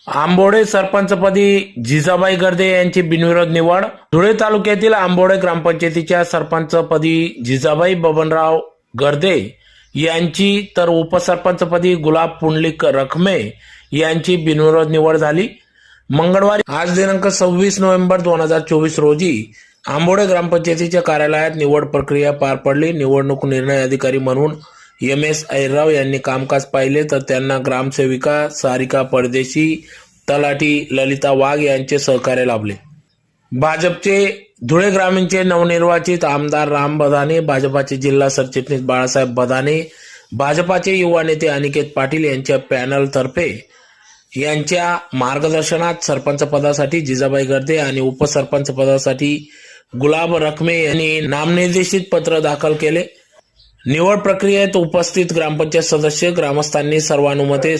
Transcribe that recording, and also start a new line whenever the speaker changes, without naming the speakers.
आंबोडे सरपंचपदी जिजाबाई गर्दे यांची बिनविरोध निवड. धुळे तालुक्यातील आंबोडे ग्रामपंचायतीच्या सरपंचपदी जिजाबाई बबनराव गर्दे यांची तर उपसरपंचपदी गुलाब पुंडलिक रखमे यांची बिनविरोध निवड झाली. मंगळवारी आज दिनांक 26 नोव्हेंबर 2024 रोजी आंबोडे ग्रामपंचायतीच्या कार्यालयात निवड प्रक्रिया पार पडली. निवडणूक निर्णय अधिकारी म्हणून एम.एस. अहिरराव यांनी कामकाज पाहिले तर त्यांना ग्रामसेविका सारिका परदेशी, तलाठी ललिता वाघ यांचे सहकार्य लाभले. भाजपचे धुळे ग्रामीणचे नवनिर्वाचित आमदार राम बदाने, भाजपाचे जिल्हा सरचिटणीस बाळासाहेब बदाने, भाजपाचे युवा नेते अनिकेत पाटील यांच्या पॅनलतर्फे यांच्या मार्गदर्शनात सरपंच पदासाठी जिजाबाई गर्दे आणि उपसरपंच पदासाठी गुलाब रखमे यांनी नामनिर्देशित पत्र दाखल केले. निवड प्रक्रियेत उपस्थित ग्रामपंचायत सदस्य ग्रामस्थांनी सर्वानुमते